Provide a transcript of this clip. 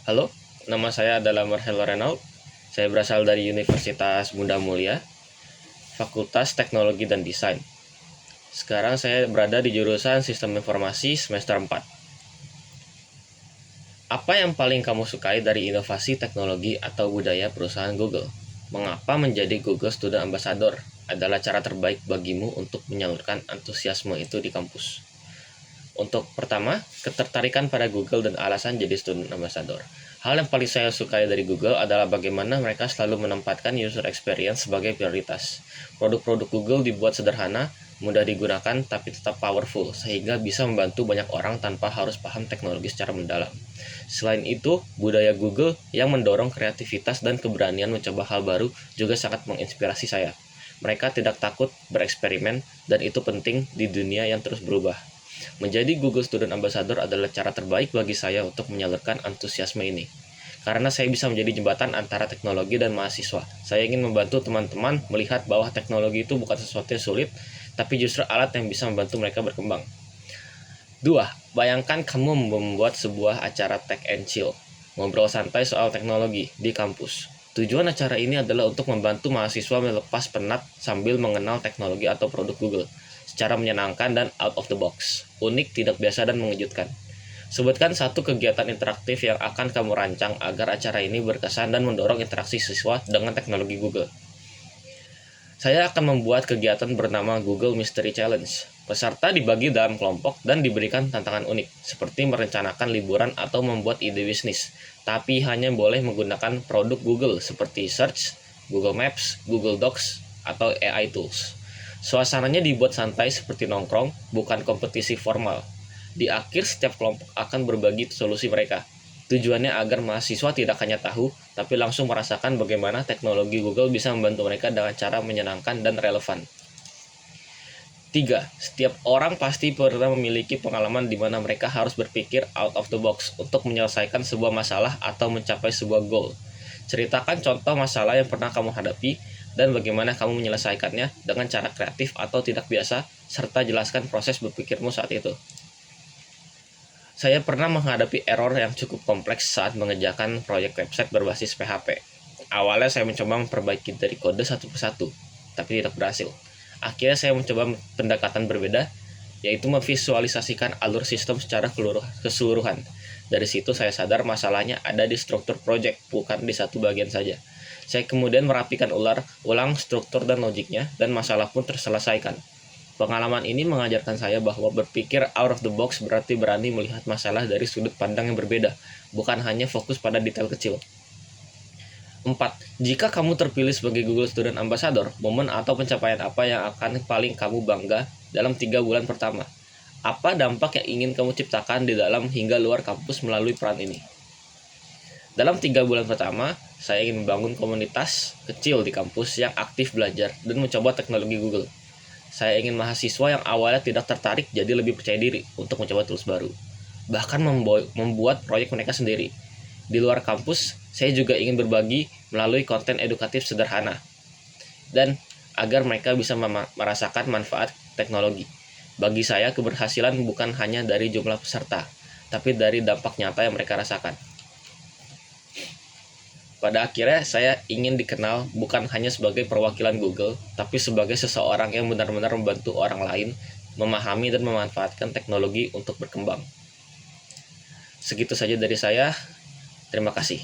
Halo, nama saya adalah Marcelo Renaud. Saya berasal dari Universitas Bunda Mulia, Fakultas Teknologi dan Desain. Sekarang saya berada di jurusan Sistem Informasi semester 4. Apa yang paling kamu sukai dari inovasi teknologi atau budaya perusahaan Google? Mengapa menjadi Google Student Ambassador adalah cara terbaik bagimu untuk menyalurkan antusiasme itu di kampus? Untuk pertama, ketertarikan pada Google dan alasan jadi student ambassador. Hal yang paling saya sukai dari Google adalah bagaimana mereka selalu menempatkan user experience sebagai prioritas. Produk-produk Google dibuat sederhana, mudah digunakan, tapi tetap powerful, sehingga bisa membantu banyak orang tanpa harus paham teknologi secara mendalam. Selain itu, budaya Google yang mendorong kreativitas dan keberanian mencoba hal baru juga sangat menginspirasi saya. Mereka tidak takut bereksperimen, dan itu penting di dunia yang terus berubah. Menjadi Google Student Ambassador adalah cara terbaik bagi saya untuk menyalurkan antusiasme ini. Karena saya bisa menjadi jembatan antara teknologi dan mahasiswa. Saya ingin membantu teman-teman melihat bahwa teknologi itu bukan sesuatu yang sulit, tapi justru alat yang bisa membantu mereka berkembang. 2. Bayangkan kamu membuat sebuah acara Tech and Chill, ngobrol santai soal teknologi di kampus. Tujuan acara ini adalah untuk membantu mahasiswa melepas penat sambil mengenal teknologi atau produk Google secara menyenangkan dan out of the box, unik, tidak biasa, dan mengejutkan. Sebutkan satu kegiatan interaktif yang akan kamu rancang agar acara ini berkesan dan mendorong interaksi siswa dengan teknologi Google. Saya akan membuat kegiatan bernama Google Mystery Challenge. Peserta dibagi dalam kelompok dan diberikan tantangan unik, seperti merencanakan liburan atau membuat ide bisnis, tapi hanya boleh menggunakan produk Google seperti Search, Google Maps, Google Docs, atau AI Tools. Suasananya dibuat santai seperti nongkrong, bukan kompetisi formal. Di akhir, setiap kelompok akan berbagi solusi mereka. Tujuannya agar mahasiswa tidak hanya tahu, tapi langsung merasakan bagaimana teknologi Google bisa membantu mereka dengan cara menyenangkan dan relevan. 3. Setiap orang pasti pernah memiliki pengalaman di mana mereka harus berpikir out of the box untuk menyelesaikan sebuah masalah atau mencapai sebuah goal. Ceritakan contoh masalah yang pernah kamu hadapi dan bagaimana kamu menyelesaikannya dengan cara kreatif atau tidak biasa, serta jelaskan proses berpikirmu saat itu. Saya pernah menghadapi error yang cukup kompleks saat mengerjakan proyek website berbasis PHP. Awalnya saya mencoba memperbaiki dari kode satu persatu, tapi tidak berhasil. Akhirnya saya mencoba pendekatan berbeda, yaitu memvisualisasikan alur sistem secara keseluruhan. Dari situ saya sadar masalahnya ada di struktur proyek, bukan di satu bagian saja. Saya kemudian merapikan ulang struktur dan logiknya, dan masalah pun terselesaikan. Pengalaman ini mengajarkan saya bahwa berpikir out of the box berarti berani melihat masalah dari sudut pandang yang berbeda, bukan hanya fokus pada detail kecil. 4. Jika kamu terpilih sebagai Google Student Ambassador, momen atau pencapaian apa yang akan paling kamu bangga dalam 3 bulan pertama? Apa dampak yang ingin kamu ciptakan di dalam hingga luar kampus melalui peran ini? Dalam 3 bulan pertama, saya ingin membangun komunitas kecil di kampus yang aktif belajar dan mencoba teknologi Google. Saya ingin mahasiswa yang awalnya tidak tertarik jadi lebih percaya diri untuk mencoba tools baru. Bahkan membuat proyek mereka sendiri. Di luar kampus, saya juga ingin berbagi melalui konten edukatif sederhana. Dan agar mereka bisa merasakan manfaat teknologi. Bagi saya, keberhasilan bukan hanya dari jumlah peserta, tapi dari dampak nyata yang mereka rasakan. Pada akhirnya, saya ingin dikenal bukan hanya sebagai perwakilan Google, tapi sebagai seseorang yang benar-benar membantu orang lain memahami dan memanfaatkan teknologi untuk berkembang. Segitu saja dari saya. Terima kasih.